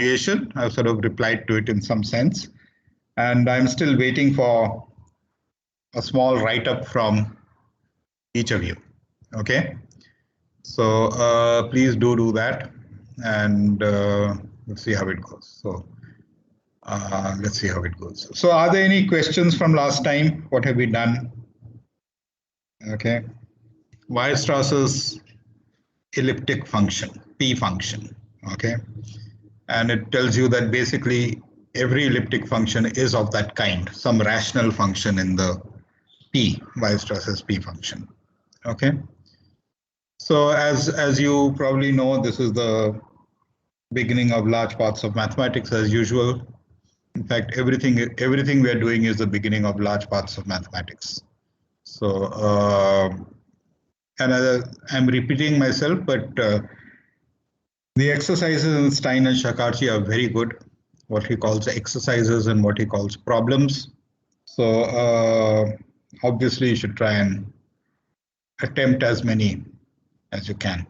evaluation. I've sort of replied to it in some sense. And I'm still waiting for a small write-up from each of you. Okay. So please do that. And let's see how it goes. So let's see how it goes. So are there any questions from last time? What have we done? Okay. Weierstrass's elliptic function, P function. Okay. And it tells you that basically every elliptic function is of that kind, some rational function in the P, Weierstrass's P function. Okay. So as you probably know, this is the beginning of large parts of mathematics as usual. In fact, everything we are doing is the beginning of large parts of mathematics. So, and I'm repeating myself, but the exercises in Stein and Shakarchi are very good. What he calls exercises and what he calls problems. So obviously you should try and attempt as many as you can.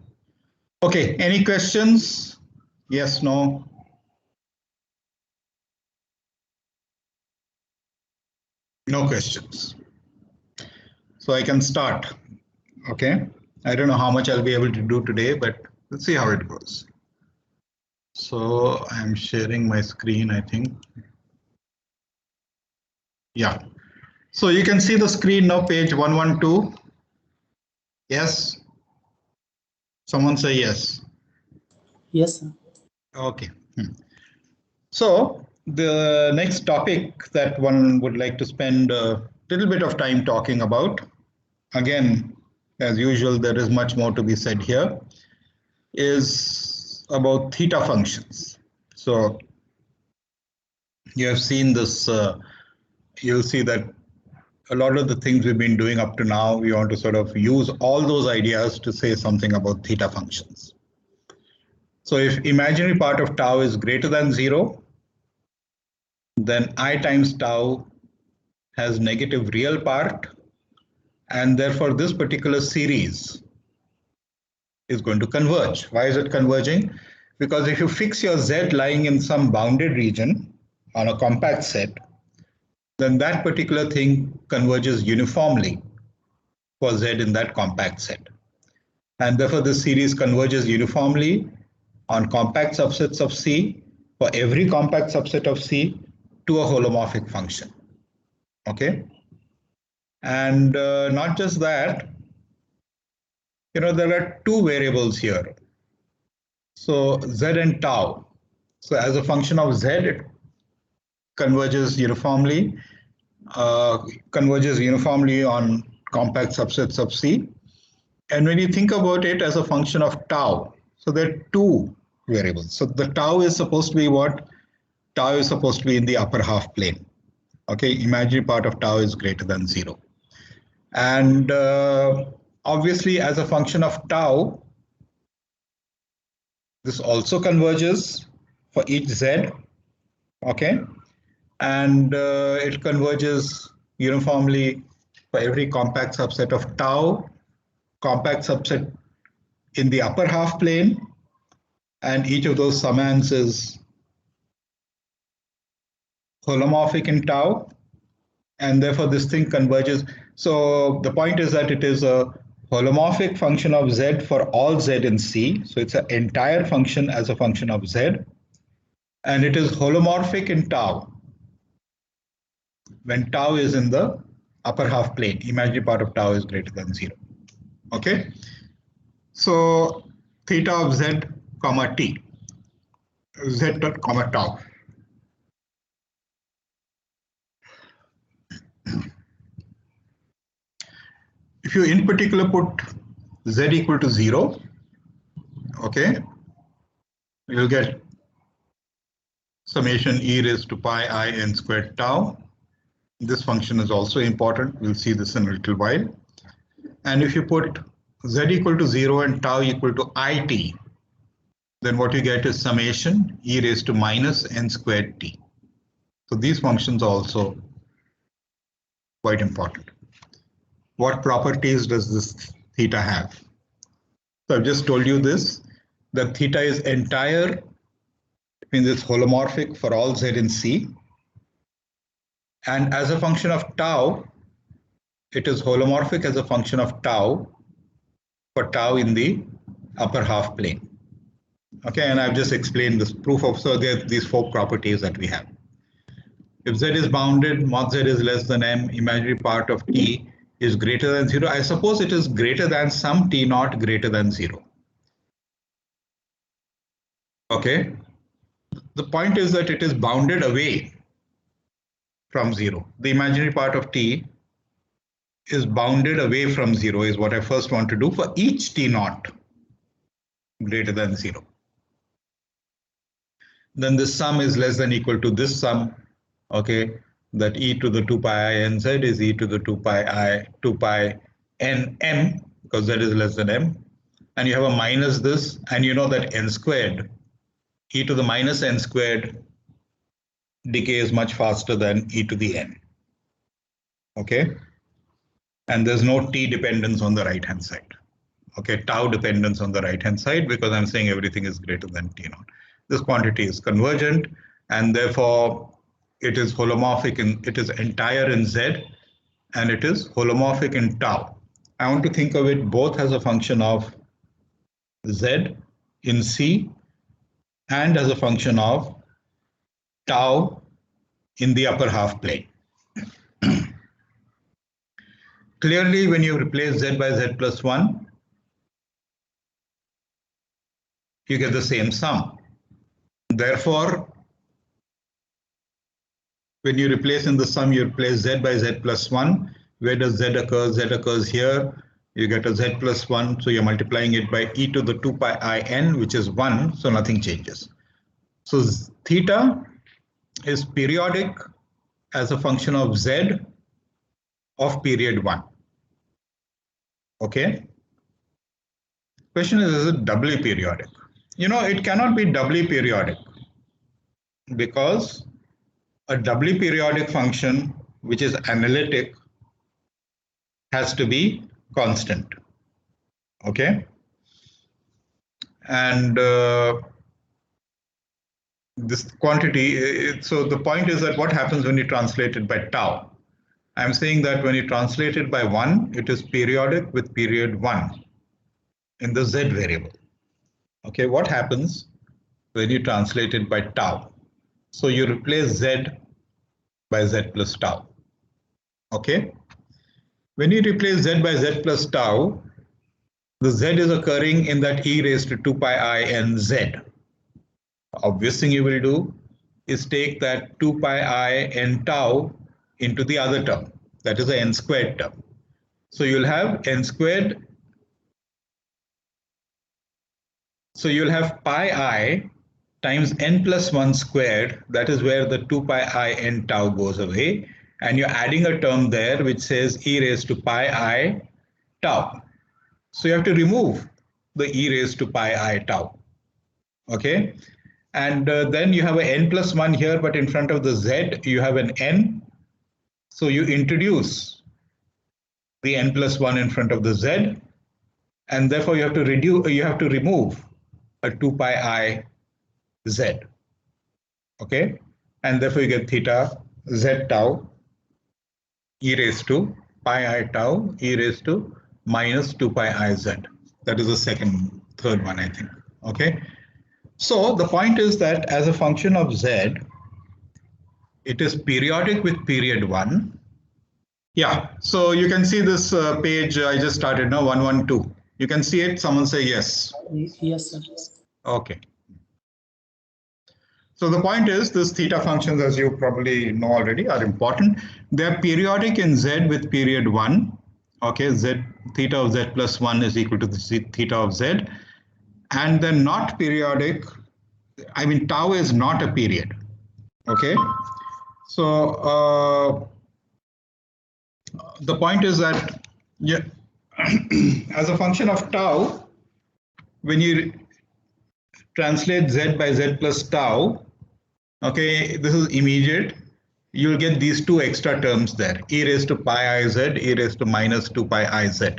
Okay, any questions? Yes, no? No questions. So I can start. Okay. I don't know how much I'll be able to do today, but let's see how it goes. So I'm sharing my screen, I think. Yeah. So you can see the screen now, page 112. Yes. Someone say yes. Yes, sir. Okay. So the next topic that one would like to spend a little bit of time talking about, again, as usual, there is much more to be said here, is about theta functions. So you have seen this, you'll see that a lot of the things we've been doing up to now, we want to sort of use all those ideas to say something about theta functions. So if imaginary part of tau is greater than 0, then I times tau has negative real part, and therefore this particular series is going to converge. Why is it converging? Because if you fix your z lying in some bounded region on a compact set, then that particular thing converges uniformly for z in that compact set. And therefore this series converges uniformly on compact subsets of C for every compact subset of C to a holomorphic function. Okay. And not just that, there are two variables here. So z and tau. So as a function of z, it converges uniformly on compact subsets of C. And when you think about it as a function of tau, so there are two variables. So the tau is supposed to be what? Tau is supposed to be in the upper half plane. Okay, imaginary part of tau is greater than 0. And obviously as a function of tau, this also converges for each z. Okay, and it converges uniformly for every compact subset of tau, compact subset in the upper half plane, and each of those summands is holomorphic in tau, and therefore this thing converges. So the point is that it is a holomorphic function of z for all z in C. So it's an entire function as a function of z, and it is holomorphic in tau when tau is in the upper half plane. Imaginary part of tau is greater than 0. Okay. So theta of z comma t, z dot comma tau. If you in particular put z equal to 0, okay, you'll get summation e raised to pi I n squared tau. This function is also important. We'll see this in a little while. And if you put z equal to 0 and tau equal to it, then what you get is summation e raised to minus n squared t. So these functions are also quite important. What properties does this theta have? So I've just told you this, that theta is entire means it's holomorphic for all z in C. And as a function of tau, it is holomorphic as a function of tau for tau in the upper half plane. Okay, and I've just explained this proof of, so there are these 4 properties that we have. If z is bounded, mod z is less than m, imaginary part of t is greater than 0. I suppose it is greater than some t naught greater than 0. Okay, the point is that it is bounded away from 0. The imaginary part of t is bounded away from 0 is what I first want to do for each t naught greater than 0. Then this sum is less than equal to this sum, okay, that e to the 2 pi I n z is e to the 2 pi n m, because z is less than m, and you have a minus this, and you know that n squared, e to the minus n squared decays much faster than e to the n. Okay, and there's no t dependence on the right hand side. Okay, tau dependence on the right hand side, because I'm saying everything is greater than t naught. This quantity is convergent, and therefore it is holomorphic in, it is entire in z, and it is holomorphic in tau. I want to think of it both as a function of z in C and as a function of tau in the upper half plane. Clearly, when you replace z by z plus 1, you get the same sum. Therefore, when you replace in the sum, you replace z by z plus 1. Where does z occur? Z occurs here. You get a z plus 1, so you're multiplying it by e to the 2 pi I n, which is 1, so nothing changes. So theta is periodic as a function of z of period 1. Okay. Question is it doubly periodic? You know, it cannot be doubly periodic, because a doubly periodic function which is analytic has to be constant. Okay. And this quantity, so the point is that what happens when you translate it by tau? I'm saying that when you translate it by 1, it is periodic with period 1 in the z variable. Okay, what happens when you translate it by tau? So you replace z by z plus tau. Okay, when you replace z by z plus tau, the z is occurring in that e raised to 2 pi I n z. Obvious thing you will do is take that 2 pi I n tau into the other term, that is the n squared term. So you'll have n squared. So you'll have pi I times n plus 1 squared, that is where the 2 pi I n tau goes away, and you're adding a term there which says e raised to pi I tau. So you have to remove the e raised to pi I tau. Okay, and then you have an n plus 1 here, but in front of the z you have an n. So you introduce the n plus 1 in front of the z, and therefore you have to remove a 2 pi I z. Okay, and therefore you get theta z tau e raised to pi I tau e raised to minus 2 pi I z. That is the third one, I think. Okay, so the point is that as a function of z, it is periodic with period 1. Yeah, so you can see this page I just started now, 112. You can see it. Someone say yes. Yes, sir. Okay. So the point is, this theta functions, as you probably know already, are important. They're periodic in z with period 1. Okay, z theta of z plus 1 is equal to the theta of z. And they're not periodic. I mean, tau is not a period. Okay. So the point is that, yeah, as a function of tau, when you translate z by z plus tau, okay, this is immediate. You'll get these two extra terms there, e raised to pi I z, e raised to minus 2 pi I z.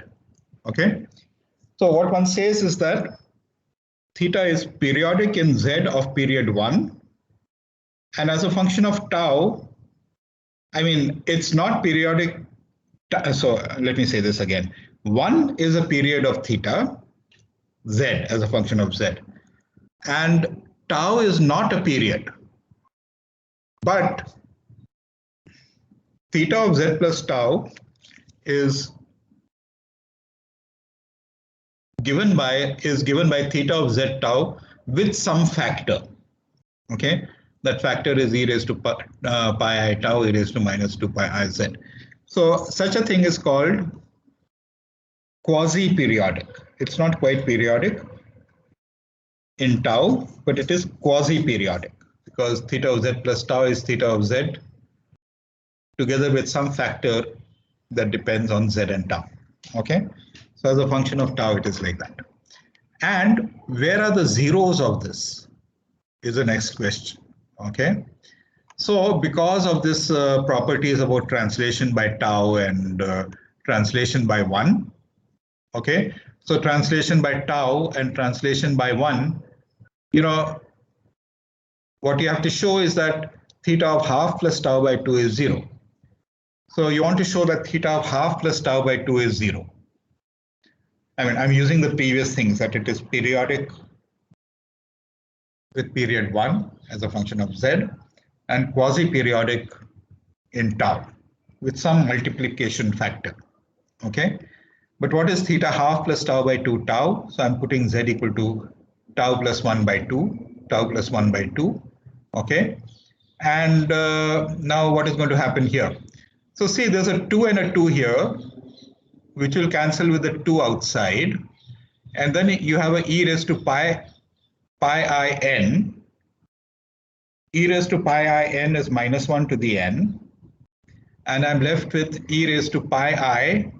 Okay, so what one says is that theta is periodic in z of period 1 And as a function of tau, I mean, it's not periodic. So let me say this again. 1 is a period of theta, z as a function of z. And tau is not a period. But theta of z plus tau is given by theta of z tau with some factor. Okay, that factor is e raised to pi I tau e raised to minus 2 pi I z. So such a thing is called quasi-periodic. It's not quite periodic in tau, but it is quasi-periodic because theta of z plus tau is theta of z together with some factor that depends on z and tau. Okay, so as a function of tau, it is like that. And where are the zeros of this is the next question. Okay, so because of this properties about translation by tau and translation by 1. Okay, so translation by tau and translation by 1, you know, what you have to show is that theta of half plus tau by 2 is 0. So you want to show that theta of half plus tau by 2 is 0. I mean, I'm using the previous things, that it is periodic with period 1 as a function of z and quasi-periodic in tau with some multiplication factor. Okay, but what is theta half plus tau by 2 tau? So I'm putting z equal to tau plus 1 by 2, tau plus 1 by 2. Okay, and now what is going to happen here? So see, there's a 2 and a 2 here, which will cancel with the 2 outside. And then you have a e raised to pi I n. E raised to pi I n is minus 1 to the n. And I'm left with e raised to pi I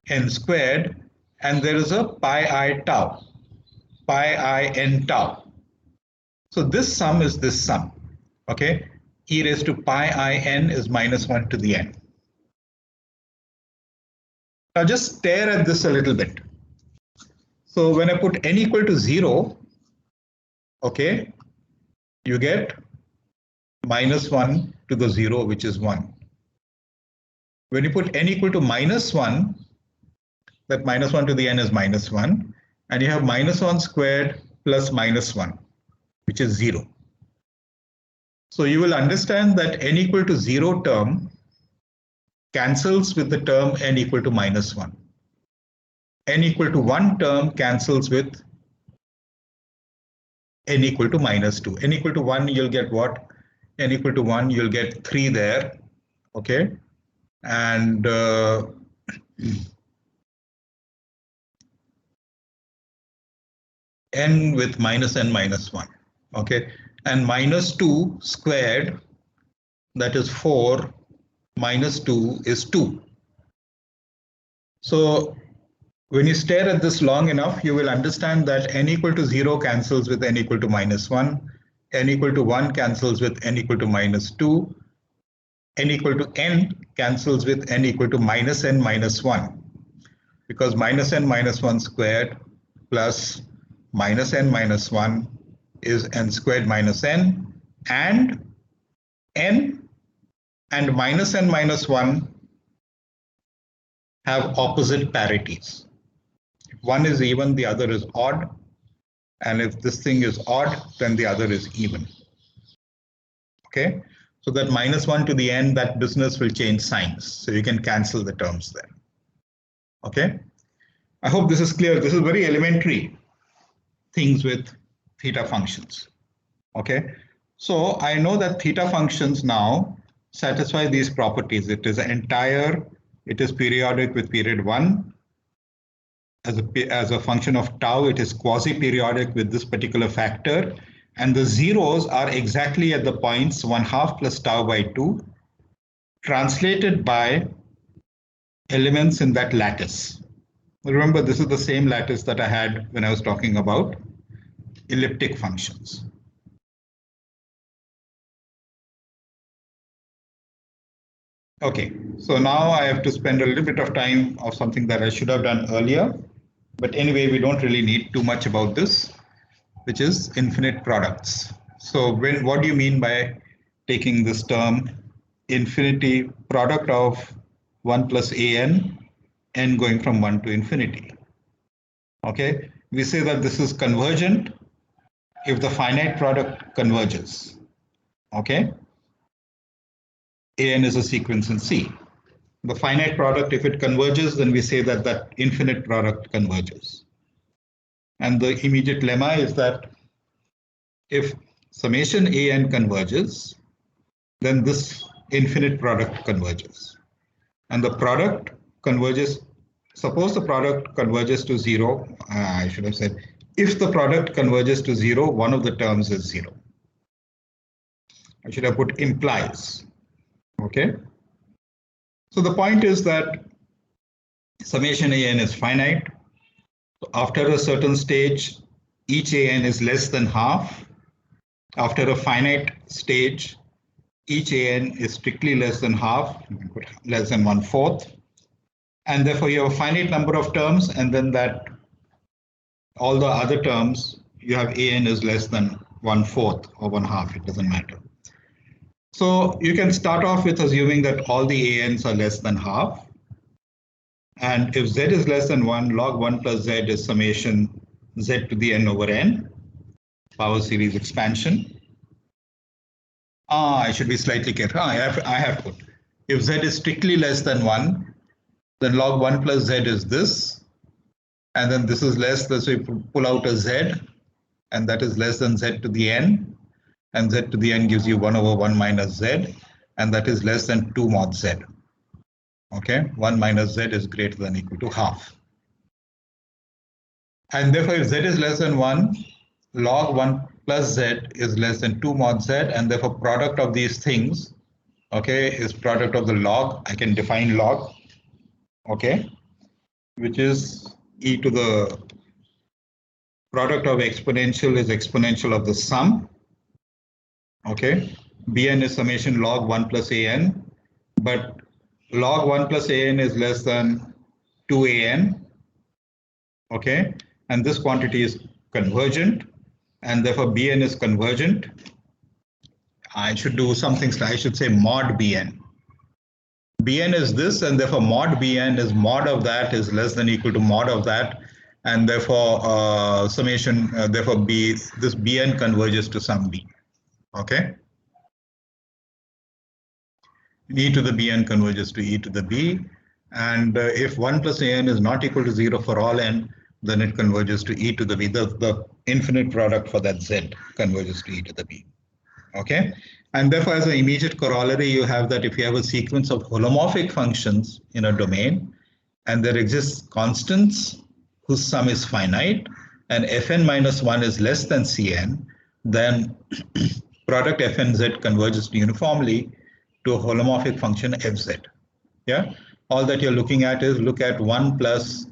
n squared. And there is a pi I tau, pi I n tau. So this sum is this sum. Okay, e raised to pi I n is minus 1 to the n. Now just stare at this a little bit. So when I put n equal to 0, okay, you get minus 1 to the 0, which is 1. When you put n equal to minus 1, that minus 1 to the n is minus 1, and you have minus 1 squared plus minus 1, which is 0. So you will understand that n equal to 0 term cancels with the term n equal to minus 1. N equal to 1 term cancels with n equal to minus 2. N equal to 1, you'll get what? N equal to 1, you'll get 3 there. Okay. And n with minus n minus 1. Okay. And minus 2 squared, that is 4, minus 2 is 2. So when you stare at this long enough, you will understand that n equal to 0 cancels with n equal to minus 1, n equal to 1 cancels with n equal to minus 2, n equal to n cancels with n equal to minus n minus 1, because minus n minus 1 squared plus minus n minus 1 is n squared minus n, and minus n minus 1 have opposite parities. If one is even, the other is odd. And if this thing is odd, then the other is even. Okay, so that minus 1 to the n, that business will change signs. So you can cancel the terms there. Okay, I hope this is clear. This is very elementary things with theta functions. Okay, so I know that theta functions now satisfy these properties. It is entire, it is periodic with period 1. As a function of tau, it is quasi-periodic with this particular factor. And the zeros are exactly at the points 1/2 plus tau by 2, translated by elements in that lattice. Remember, this is the same lattice that I had when I was talking about elliptic functions. Okay, so now I have to spend a little bit of time of something that I should have done earlier. But anyway, we don't really need too much about this, which is infinite products. So what do you mean by taking this term infinity product of 1 plus an, n going from 1 to infinity. Okay, we say that this is convergent if the finite product converges. Okay, an is a sequence in C. The finite product, if it converges, then we say that that infinite product converges. And the immediate lemma is that if summation an converges, then this infinite product converges. And the product converges, suppose the product converges to 0, I should have said, if the product converges to 0, one of the terms is 0. I should have put implies. Okay. So the point is that summation an is finite. So after a certain stage, each an is less than half. After a finite stage, each an is strictly less than half, less than 1/4. And therefore you have a finite number of terms, and then that all the other terms, you have an is less than 1/4 or 1/2, it doesn't matter. So you can start off with assuming that all the ans are less than half. And if z is less than 1, log 1 plus z is summation z to the n over n, power series expansion. I should be slightly careful. I have put. If z is strictly less than 1, then log 1 plus z is this. And then this is less, so you pull out a z, and that is less than z to the n. And z to the n gives you 1 over 1 minus z, and that is less than 2 mod z. Okay, 1 minus z is greater than or equal to half. And therefore, if z is less than 1, log 1 plus z is less than 2 mod z, and therefore product of these things, okay, is product of the log. I can define log, okay, which is e to the product of exponential is exponential of the sum. Okay, bn is summation log 1 plus an, but log 1 plus an is less than 2an. Okay, and this quantity is convergent, and therefore bn is convergent. I should do something, I should say mod bn. Bn is this, and therefore mod bn is mod of that is less than or equal to mod of that, and therefore summation, therefore this bn converges to some b. Okay, e to the bn converges to e to the b, and if 1 plus an is not equal to 0 for all n, then it converges to e to the b. The infinite product for that z converges to e to the b. Okay, and therefore as an immediate corollary, you have that if you have a sequence of holomorphic functions in a domain, and there exists constants whose sum is finite, and fn minus 1 is less than cn, then product fnz converges uniformly to a holomorphic function fz. Yeah, all that you're looking at is look at 1 plus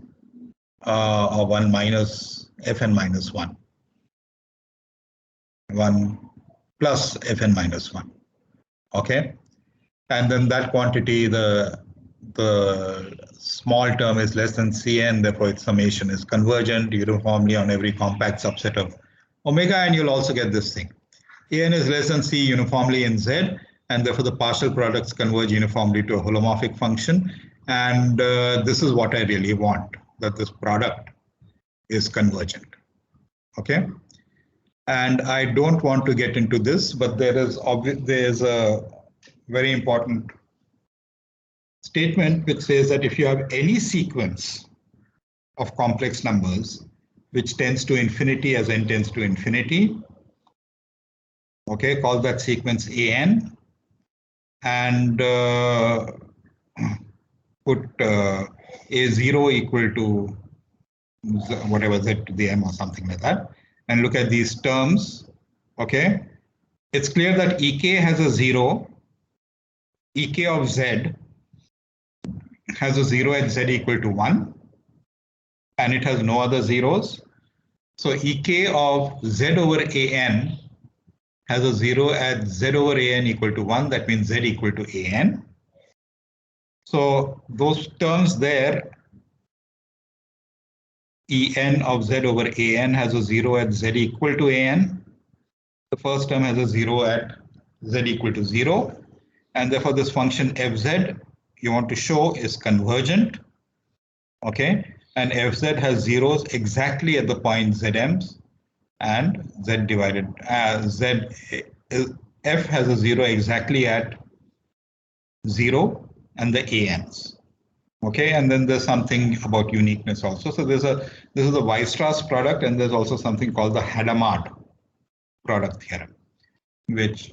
or 1 minus fn minus 1. 1 plus fn minus 1. Okay, and then that quantity, the small term is less than cn, therefore its summation is convergent uniformly on every compact subset of omega, and you'll also get this thing. An is less than c uniformly in z, and therefore the partial products converge uniformly to a holomorphic function. And this is what I really want, that this product is convergent. Okay, and I don't want to get into this, but there is a very important statement which says that if you have any sequence of complex numbers which tends to infinity as n tends to infinity, okay, call that sequence an, and put a0 equal to whatever z to the m or something like that, and look at these terms. Okay, it's clear that ek has a 0, ek of z has a 0 at z equal to 1, and it has no other zeros. So ek of z over an has a 0 at z over an equal to 1, that means z equal to an. So those terms there, en of z over an has a 0 at z equal to an. The first term has a 0 at z equal to 0, and therefore this function fz you want to show is convergent, okay, and fz has zeros exactly at the point zms, and z divided z f has a zero exactly at 0 and the ans. Okay, and then there's something about uniqueness also. So this is the Weierstrass product, and there's also something called the Hadamard product theorem, which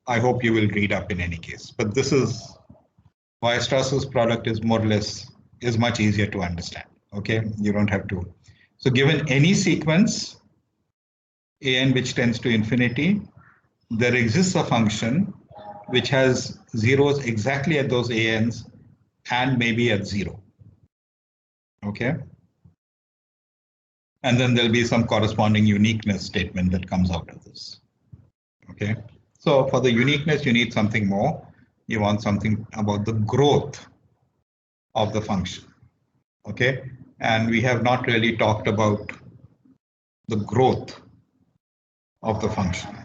I hope you will read up in any case. But this is Weierstrass's product is more or less is much easier to understand. Okay, you don't have to. So given any sequence an which tends to infinity, there exists a function which has zeros exactly at those ans and maybe at 0. Okay. And then there'll be some corresponding uniqueness statement that comes out of this. Okay. So for the uniqueness, you need something more. You want something about the growth of the function. Okay. And we have not really talked about the growth of the function.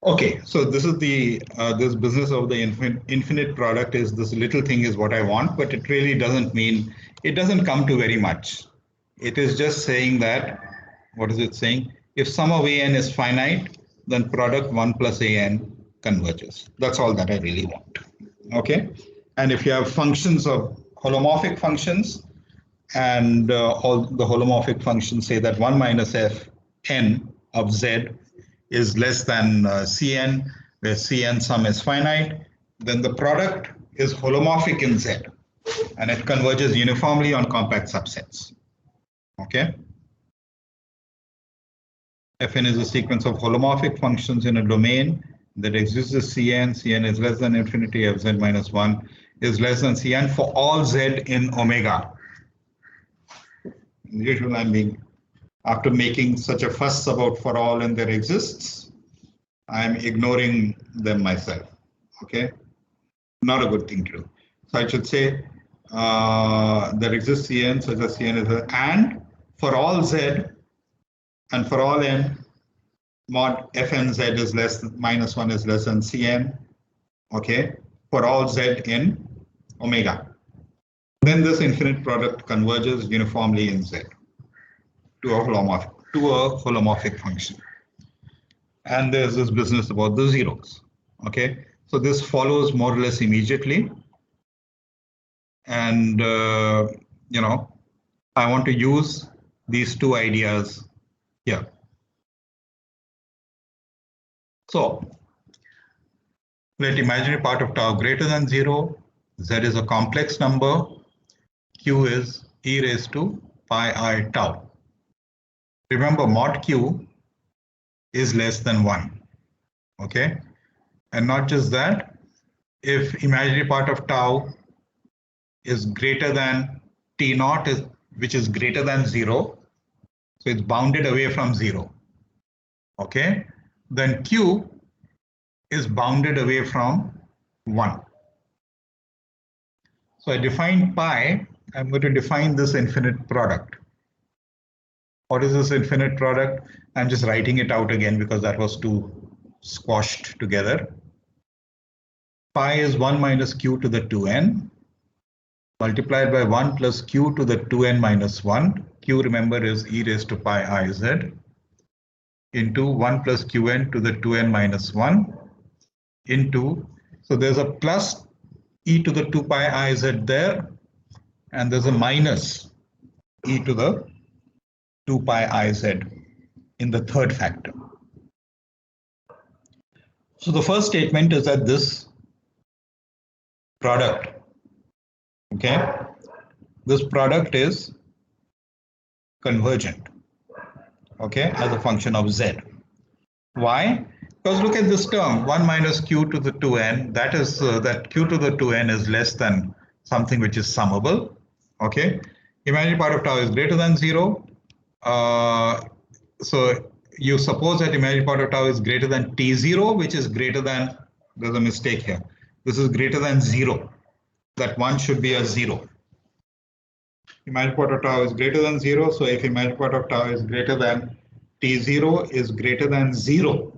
Okay, so this is the this business of the infinite product is this little thing is what I want, but it really doesn't mean, it doesn't come to very much. It is just saying that, what is it saying? If sum of an is finite, then product 1 plus an converges. That's all that I really want. Okay, and if you have functions of holomorphic functions, and all the holomorphic functions say that 1 minus f n of z is less than Cn, where Cn sum is finite, then the product is holomorphic in Z, and it converges uniformly on compact subsets. Okay. Fn is a sequence of holomorphic functions in a domain that exists as Cn. Cn is less than infinity, Fz minus 1 is less than Cn for all Z in omega. Usually I'm being, after making such a fuss about for all and there exists, I'm ignoring them myself. Okay, not a good thing to do. So I should say there exists Cn such as Cn is and for all Z and for all n, mod fnz is less than minus 1 is less than Cn. Okay, for all Z in omega. Then this infinite product converges uniformly in Z to a holomorphic function. And there's this business about the zeros. Okay, so this follows more or less immediately. And, you know, I want to use these two ideas here. So let imaginary part of tau greater than 0. Z is a complex number. Q is e raised to pi I tau. Remember, mod Q is less than 1. Okay, and not just that, if imaginary part of tau is greater than T naught, which is greater than 0, so it's bounded away from 0. Okay, then Q is bounded away from 1. So I define pi, I'm going to define this infinite product. What is this infinite product? I'm just writing it out again because that was too squashed together. Pi is 1 minus q to the 2n multiplied by 1 plus q to the 2n minus 1. Q, remember, is e raised to pi I z into 1 plus qn to the 2n minus 1 into, so there's a plus e to the 2 pi I z there, and there's a minus e to the 2 pi I z in the third factor. So the first statement is that this product, okay, this product is convergent, okay, as a function of z. Why? Because look at this term, 1 minus q to the 2n, that is that q to the 2n is less than something which is summable, okay. Imaginary part of tau is greater than 0. So you suppose that imaginary part of tau is greater than t0, which is greater than, there's a mistake here. This is greater than 0. That 1 should be a 0. Imaginary part of tau is greater than 0. So if imaginary part of tau is greater than t0 is greater than 0,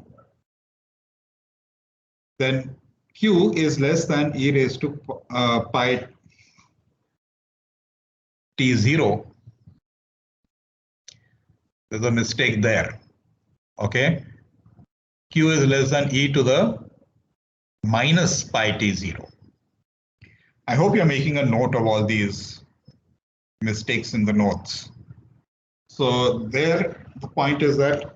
then Q is less than e raised to pi t0. There's a mistake there. Okay. Q is less than e to the minus pi t0. I hope you're making a note of all these mistakes in the notes. So there, the point is that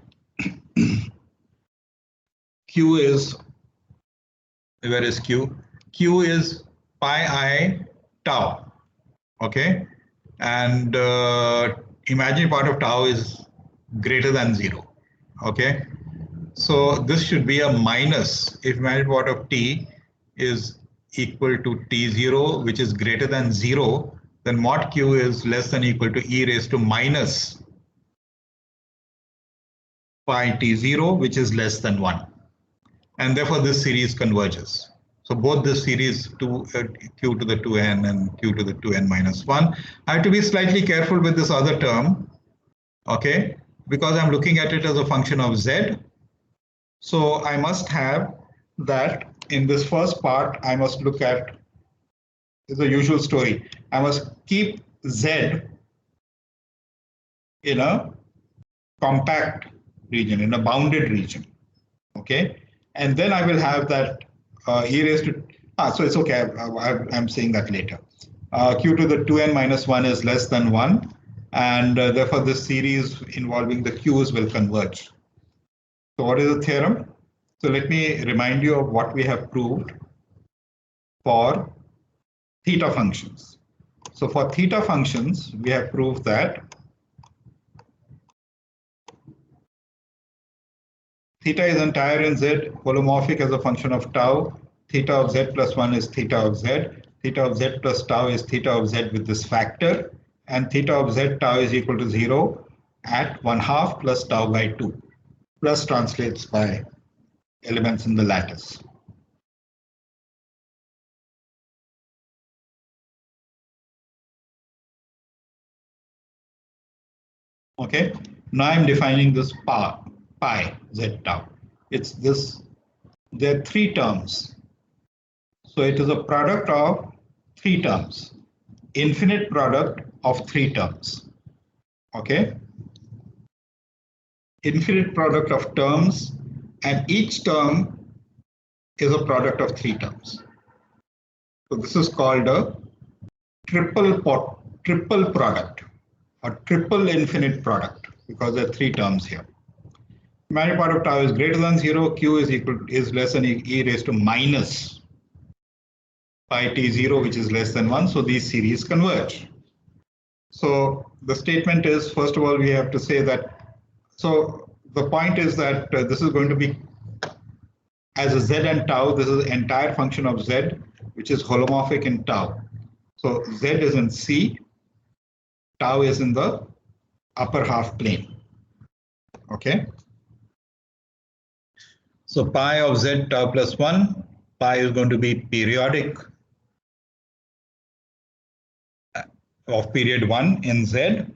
Q is, where is Q? Q is pi I tau, okay? And imaginary part of tau is greater than 0, okay? So this should be a minus if imaginary part of t is equal to t0, which is greater than 0, then mod Q is less than or equal to e raised to minus pi t0, which is less than 1. And therefore this series converges. So both this series q to the 2n and q to the 2n minus 1. I have to be slightly careful with this other term, okay, because I'm looking at it as a function of z. So I must have that in this first part, I must look at the usual story. I must keep z in a compact region, in a bounded region, okay? And then I will have that e raised to, so it's okay, I'm saying that later. Q to the 2n minus 1 is less than 1, and therefore this series involving the q's will converge. So what is the theorem? So let me remind you of what we have proved for theta functions. So for theta functions, we have proved that theta is entire in z, holomorphic as a function of tau. Theta of z plus 1 is theta of z. Theta of z plus tau is theta of z with this factor. And theta of z tau is equal to 0 at 1/2 plus tau by 2. Plus translates by elements in the lattice. Okay, now I'm defining this pi z tau. It's this, there are 3 terms. So it is a product of 3 terms, infinite product of 3 terms. Okay, infinite product of terms, and each term is a product of 3 terms. So this is called a triple product or triple infinite product because there are 3 terms here. Imaginary part of tau is greater than 0, q is less than e raised to minus pi t0, which is less than 1. So these series converge. So the statement is, first of all, we have to say that, so the point is that this is going to be as a z and tau, this is the entire function of z, which is holomorphic in tau. So z is in C, tau is in the upper half plane. Okay. So pi of z tau plus 1, pi is going to be periodic of period 1 in z.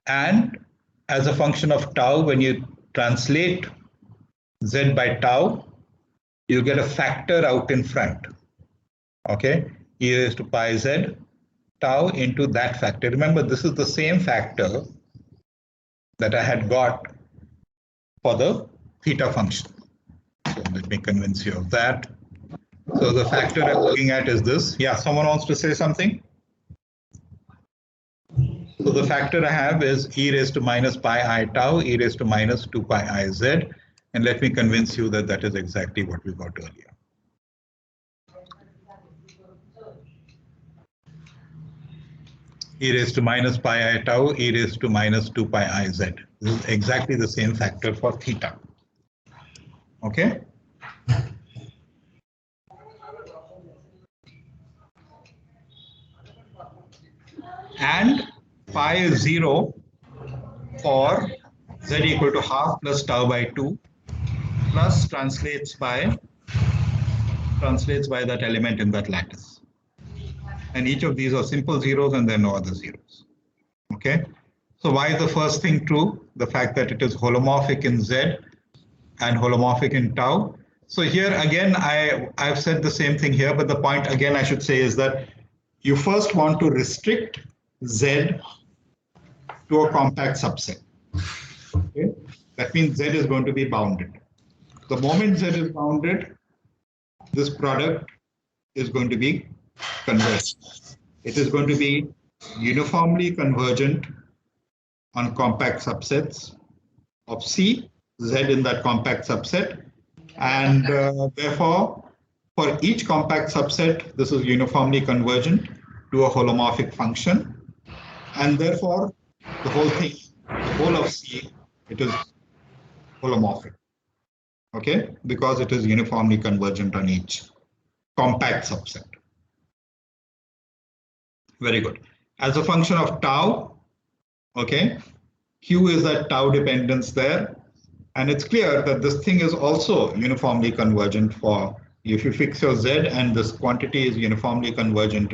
And as a function of tau, when you translate z by tau, you get a factor out in front. Okay, e raised to pi z tau into that factor. Remember, this is the same factor that I had got for the theta function. So let me convince you of that. So the factor I'm looking at is this. Yeah, someone wants to say something? So the factor I have is e raised to minus pi I tau, e raised to minus 2 pi I z. And let me convince you that that is exactly what we got earlier. E raised to minus pi I tau, e raised to minus 2 pi I z. This is exactly the same factor for theta. Okay. And pi is 0 for z equal to half plus tau by 2 plus translates by that element in that lattice. And each of these are simple zeros and there are no other zeros. Okay. So why is the first thing true? The fact that it is holomorphic in z and holomorphic in tau. So here again, I've said the same thing here, but the point again I should say is that you first want to restrict Z to a compact subset. Okay? That means Z is going to be bounded. The moment Z is bounded, this product is going to be converged. It is going to be uniformly convergent on compact subsets of C, Z in that compact subset. And therefore, for each compact subset, this is uniformly convergent to a holomorphic function. And therefore, the whole thing, the whole of C, it is holomorphic. Okay, because it is uniformly convergent on each compact subset. Very good. As a function of tau, okay, Q is that tau dependence there. And it's clear that this thing is also uniformly convergent for, if you fix your Z and this quantity is uniformly convergent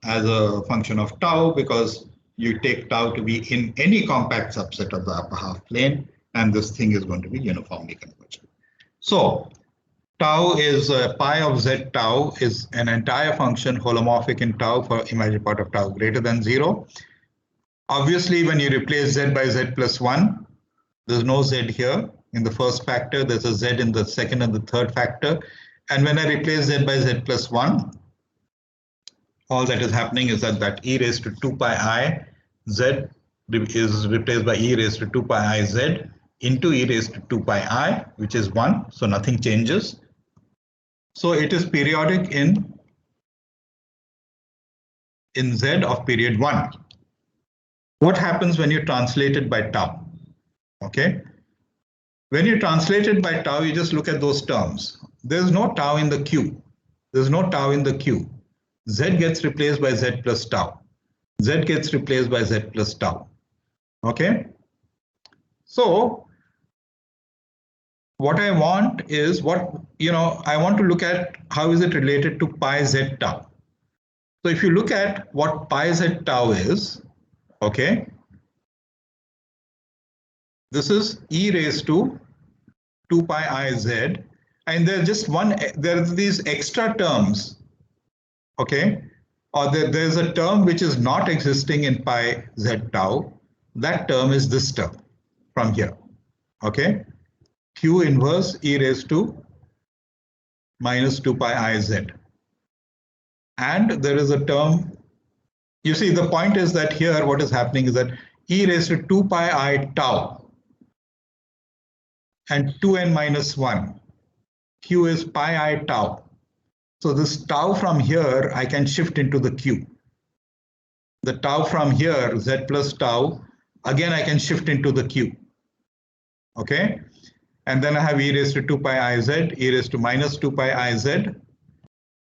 as a function of tau, because you take tau to be in any compact subset of the upper half plane, and this thing is going to be uniformly convergent. So tau is pi of Z tau is an entire function holomorphic in tau for imaginary part of tau greater than 0. Obviously, when you replace Z by Z plus 1, there's no Z here in the first factor, there's a Z in the second and the third factor. And when I replace Z by Z plus 1, all that is happening is that e raised to 2 pi I Z is replaced by e raised to 2 pi I Z into e raised to 2 pi I, which is 1, so nothing changes. So it is periodic in Z of period 1. What happens when you translate it by tau? Okay, when you translate it by tau, you just look at those terms. There's no tau in the Q. There's no tau in the Q. Z gets replaced by Z plus tau. Z gets replaced by Z plus tau. Okay, so what I want is I want to look at how is it related to pi Z tau. So if you look at what pi Z tau is, okay, this is e raised to 2 pi I Z, and there's just there are these extra terms, okay, or there's a term which is not existing in pi Z tau. That term is this term from here, okay, Q inverse e raised to minus 2 pi I Z. And there is a term, you see, the point is that here what is happening is that e raised to 2 pi I tau and 2n minus 1, Q is pi I tau. So this tau from here, I can shift into the Q. The tau from here, Z plus tau, again, I can shift into the Q. Okay. And then I have e raised to 2 pi I Z, e raised to minus 2 pi I Z.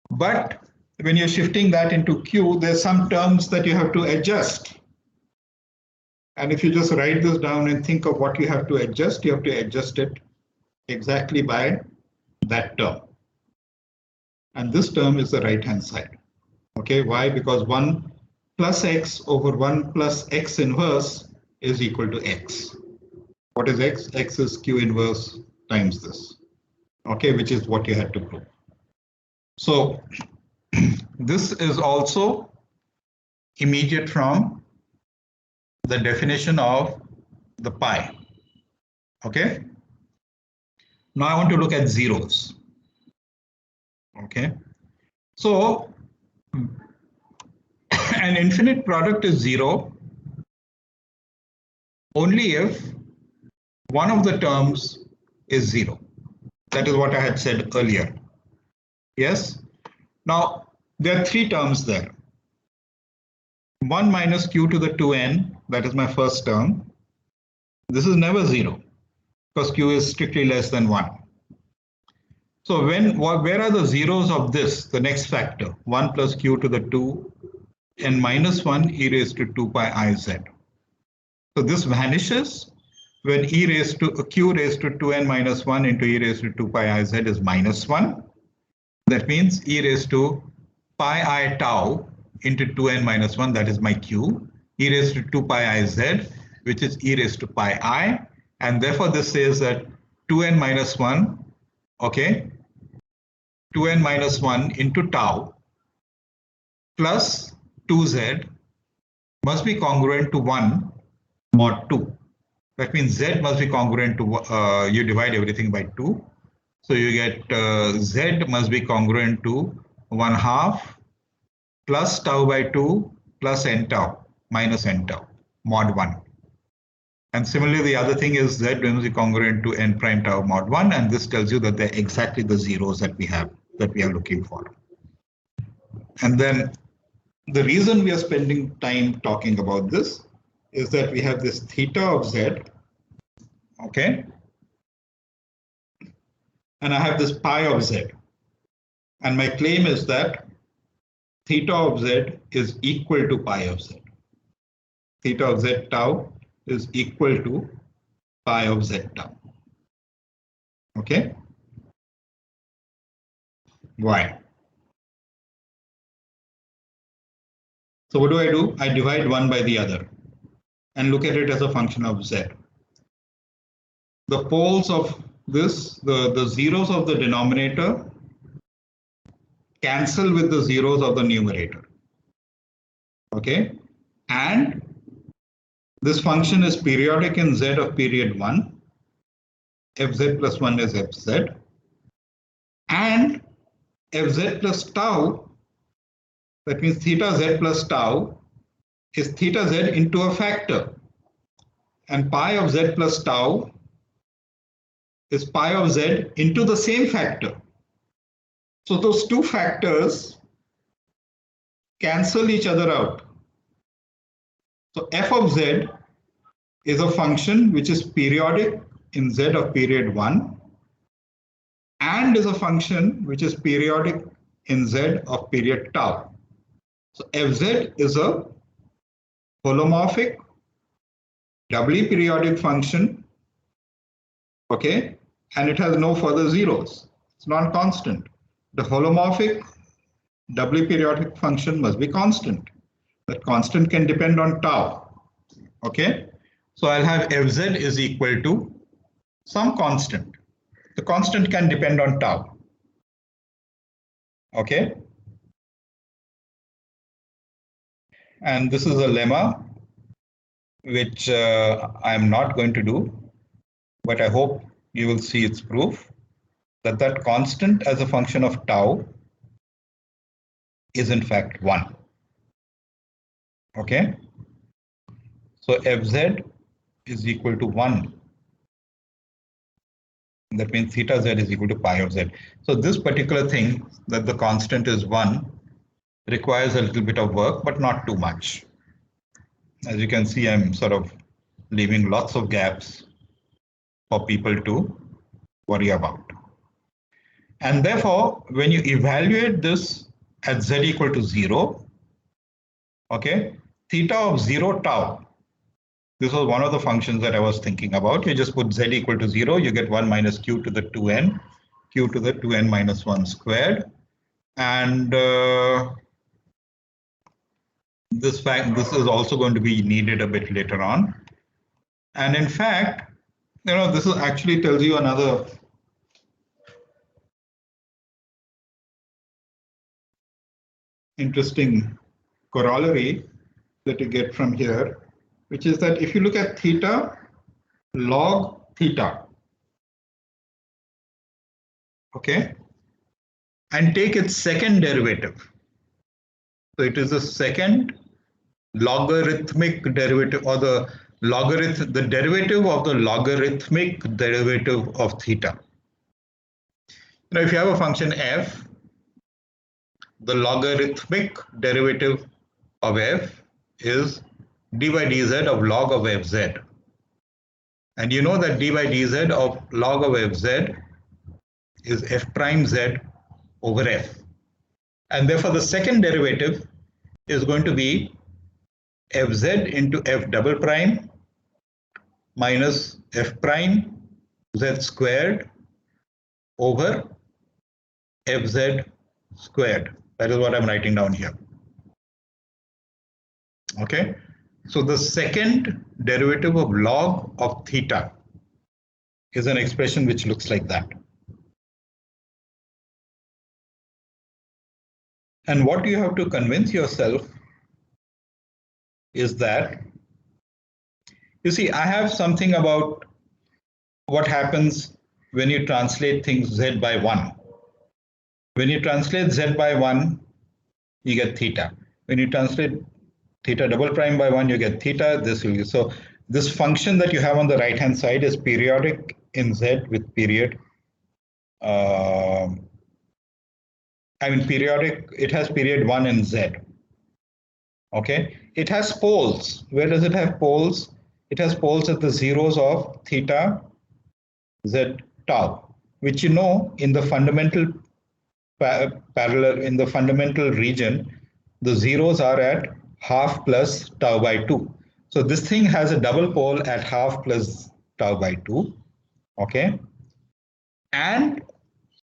But when you're shifting that into Q, there's some terms that you have to adjust. And if you just write this down and think of what you have to adjust it exactly by that term. And this term is the right-hand side. Okay, why? Because 1 plus x over 1 plus x inverse is equal to x. What is x? X is Q inverse times this. Okay, which is what you had to prove. So this is also immediate from the definition of the pi. Okay. Now I want to look at zeros. Okay. So an infinite product is 0 only if one of the terms is 0. That is what I had said earlier. Yes. Now there are 3 terms there. 1 minus q to the 2n, that is my first term. This is never 0 because q is strictly less than 1. So where are the zeros of this, the next factor? 1 plus q to the 2 n minus 1 e raised to 2 pi I Z. So this vanishes when q raised to 2n minus 1 into e raised to 2 pi I Z is minus 1. That means e raised to pi I tau into 2n minus 1, that is my q, e raised to 2 pi I Z, which is e raised to pi I, and therefore this says that 2n minus 1 okay, 2n minus 1 into tau plus 2z must be congruent to 1 mod 2. That means z must be congruent to, you divide everything by 2. So you get z must be congruent to 1/2 plus tau by 2 plus n tau minus n tau mod 1. And similarly, the other thing is z must be congruent to n prime tau mod 1. And this tells you that they're exactly the zeros that we are looking for. And then the reason we are spending time talking about this is that we have this theta of z, okay? And I have this pi of z. And my claim is that theta of z is equal to pi of z. Theta of z tau is equal to pi of z tau. Okay? Why? So what do? I divide one by the other and look at it as a function of z. The poles of this, the zeros of the denominator cancel with the zeros of the numerator. Okay? And this function is periodic in z of period 1. Fz plus 1 is fz. And fz plus tau, that means theta z plus tau, is theta z into a factor. And pi of z plus tau is pi of z into the same factor. So those two factors cancel each other out. So f of z is a function which is periodic in z of period 1 and is a function which is periodic in z of period tau. So fz is a holomorphic doubly periodic function, okay, and it has no further zeros. It's non-constant. The holomorphic doubly periodic function must be constant. That constant can depend on tau, okay? So I'll have fz is equal to some constant. The constant can depend on tau, okay? And this is a lemma which I'm not going to do, but I hope you will see its proof that that constant as a function of tau is in fact 1. Okay? So fz is equal to 1. That means theta z is equal to pi of z. So this particular thing that the constant is 1 requires a little bit of work, but not too much. As you can see, I'm sort of leaving lots of gaps for people to worry about. And therefore, when you evaluate this at z equal to 0, okay, theta of 0 tau, this was one of the functions that I was thinking about. You just put z equal to 0, you get 1 minus q to the 2n, q to the 2n minus 1 squared. And this is also going to be needed a bit later on. And in fact, this is actually tells you another interesting corollary that you get from here, which is that if you look at theta log theta, okay, and take its second derivative. So it is the second logarithmic derivative, or the derivative of the logarithmic derivative of theta. Now, if you have a function f, the logarithmic derivative of f is d by dz of log of fz. And you know that d by dz of log of fz is f prime z over f. And therefore, the second derivative is going to be fz into f double prime minus f prime z squared over fz squared. That is what I'm writing down here. Okay, so the second derivative of log of theta is an expression which looks like that. And what you have to convince yourself is that, you see, I have something about what happens when you translate things z by 1. When you translate z by 1, you get theta. When you translate theta double prime by 1, you get theta. So this function that you have on the right hand side is periodic in z with period. Periodic, it has period 1 in z. Okay, it has poles. Where does it have poles? It has poles at the zeros of theta, z, tau, which you know in the fundamental parallel, in the fundamental region, the zeros are at half plus tau by 2. So this thing has a double pole at half plus tau by 2. Okay, and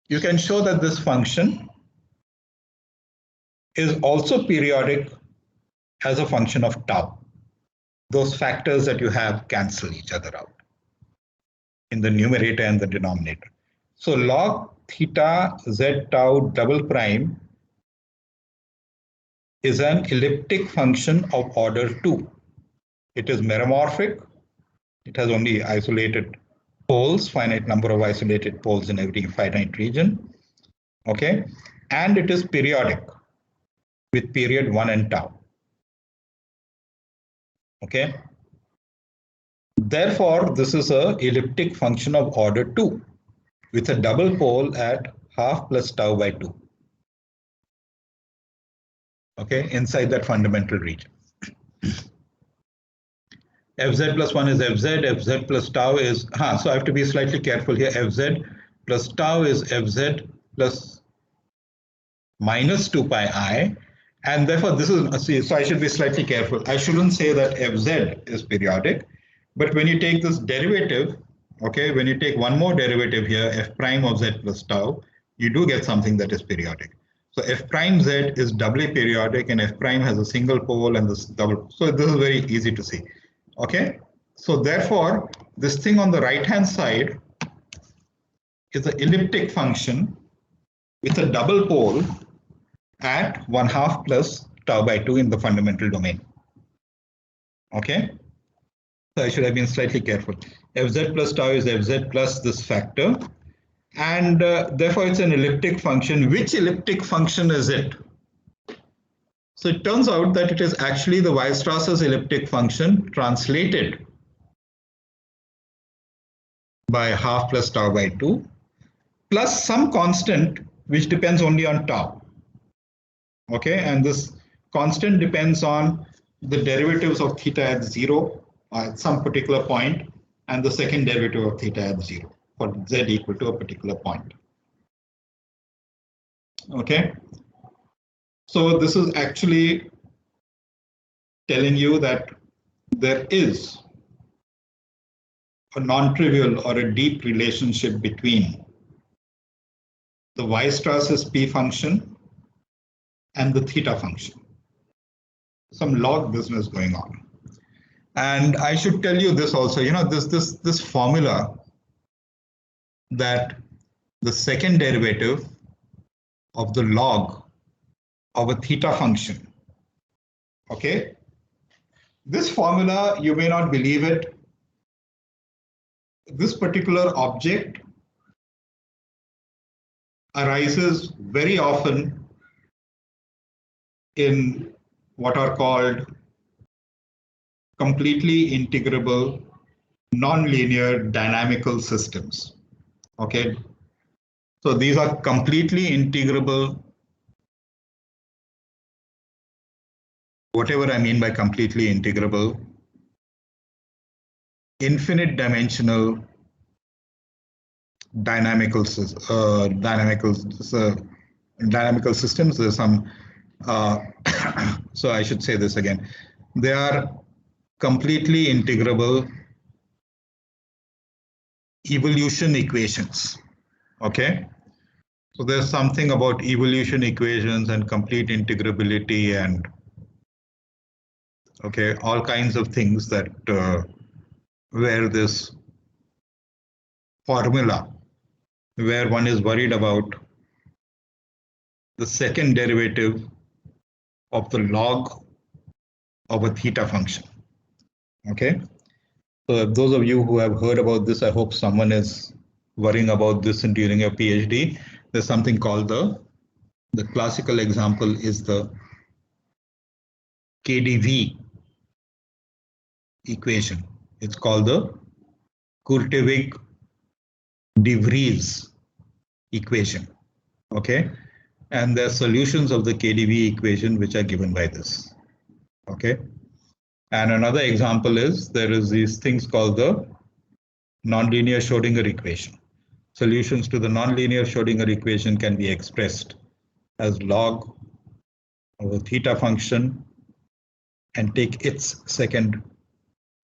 you can show that this function is also periodic as a function of tau. Those factors that you have cancel each other out in the numerator and the denominator. So log theta z tau double prime is an elliptic function of order 2. It is meromorphic. It has only isolated poles, finite number of isolated poles in every finite region. Okay, and it is periodic with period 1 and tau. Okay, therefore this is a elliptic function of order 2 with a double pole at half plus tau by 2. Okay, inside that fundamental region. Fz plus 1 is Fz, Fz plus tau is, so I have to be slightly careful here. Fz plus tau is Fz plus minus 2 pi I, and therefore this is, so I should be slightly careful. I shouldn't say that Fz is periodic, but when you take this derivative, okay, when you take one more derivative here, f prime of z plus tau, you do get something that is periodic. So f prime z is doubly periodic and f prime has a single pole and this double. So this is very easy to see. Okay, so therefore this thing on the right hand side is an elliptic function with a double pole at 1/2 plus tau by 2 in the fundamental domain. Okay, so I should have been slightly careful. Fz plus tau is Fz plus this factor, and therefore it's an elliptic function. Which elliptic function is it? So it turns out that it is actually the Weierstrass's elliptic function translated by 1/2 plus tau by 2 plus some constant which depends only on tau. Okay, and this constant depends on the derivatives of theta at 0 at some particular point and the second derivative of theta at 0 for z equal to a particular point. Okay, so this is actually telling you that there is a non-trivial or a deep relationship between the Weierstrass's p function and the theta function. Some log business going on. And I should tell you this also, you know, this formula that the second derivative of the log of a theta function. Okay, this formula, you may not believe it, this particular object arises very often in what are called completely integrable nonlinear dynamical systems. Okay, so these are completely integrable. Whatever I mean by completely integrable, infinite dimensional dynamical systems. There's some, so I should say this again. They are completely integrable evolution equations. Okay, so there's something about evolution equations and complete integrability and okay, all kinds of things that where this formula, where one is worried about the second derivative of the log of a theta function. Okay. So those of you who have heard about this, I hope someone is worrying about this and during your PhD. There's something called the classical example is the KdV equation. It's called the Kurtevig-de Vries equation. Okay. And the solutions of the KdV equation which are given by this. Okay. And another example is there is these things called the nonlinear Schrodinger equation. Solutions to the nonlinear Schrodinger equation can be expressed as log of a theta function and take its second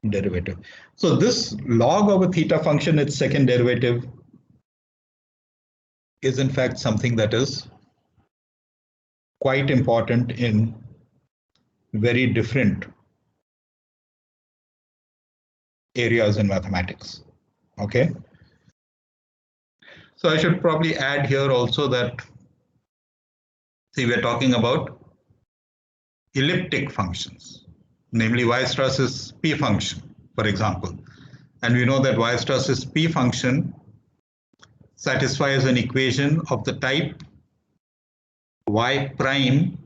derivative. So this log of a theta function, its second derivative, is in fact something that is quite important in very different areas in mathematics. Okay. So I should probably add here also that, see, we're talking about elliptic functions, namely Weierstrass's P function, for example. And we know that Weierstrass's P function satisfies an equation of the type y prime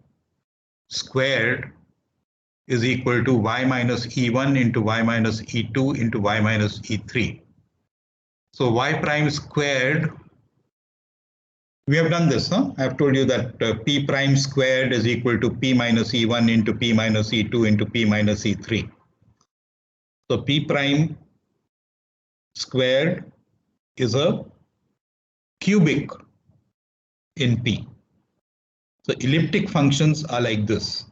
squared is equal to y minus e1 into y minus e2 into y minus e3. So y prime squared, we have done this, huh? I have told you that p prime squared is equal to p minus e1 into p minus e2 into p minus e3. So p prime squared is a cubic in p. So elliptic functions are like this.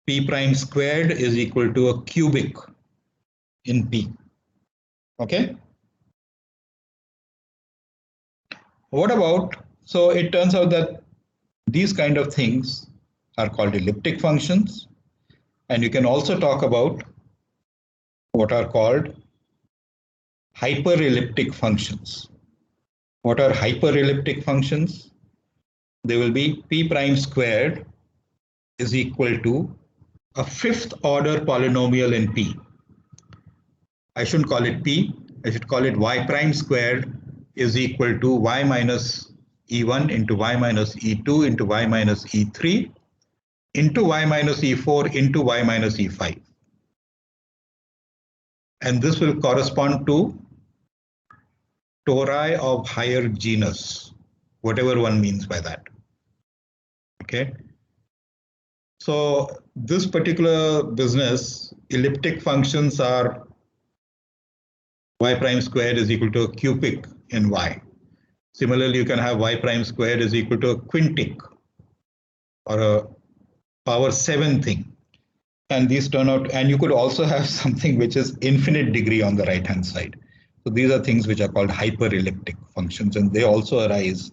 P prime squared is equal to a cubic in p. Okay. What about, so it turns out that these kind of things are called elliptic functions. And you can also talk about what are called hyperelliptic functions. What are hyperelliptic functions? They will be p prime squared is equal to a fifth order polynomial in p. I shouldn't call it p, I should call it y prime squared is equal to y minus e1 into y minus e2 into y minus e3 into y minus e4 into y minus e5. And this will correspond to tori of higher genus, whatever one means by that. Okay. So this particular business, elliptic functions are y prime squared is equal to a cubic in y. Similarly, you can have y prime squared is equal to a quintic or a power 7 thing. And these turn out, and you could also have something which is infinite degree on the right hand side. So these are things which are called hyperelliptic functions, and they also arise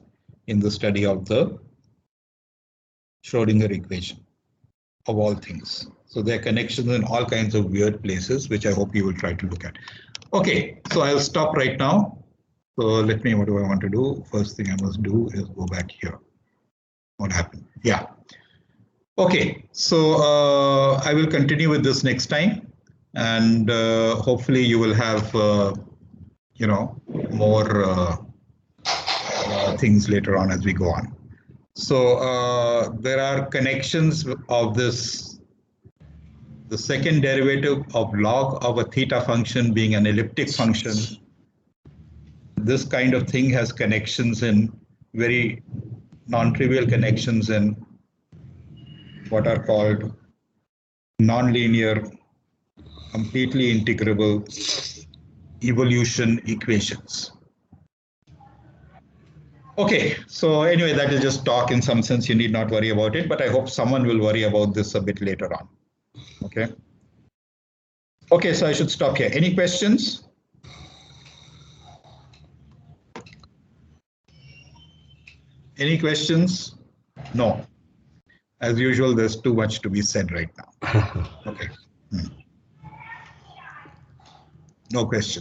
in the study of the Schrodinger equation of all things. So there are connections in all kinds of weird places, which I hope you will try to look at. Okay, so I'll stop right now. So let me, what do I want to do? First thing I must do is go back here. What happened? Yeah. Okay, so I will continue with this next time, and hopefully you will have, more things later on as we go on. So there are connections of this, the second derivative of log of a theta function being an elliptic function. This kind of thing has connections in very non-trivial connections in what are called nonlinear, completely integrable evolution equations. Okay, so anyway, that is just talk in some sense. You need not worry about it, but I hope someone will worry about this a bit later on. Okay. Okay, so I should stop here. Any questions? Any questions? No. As usual, there's too much to be said right now. Okay. No questions.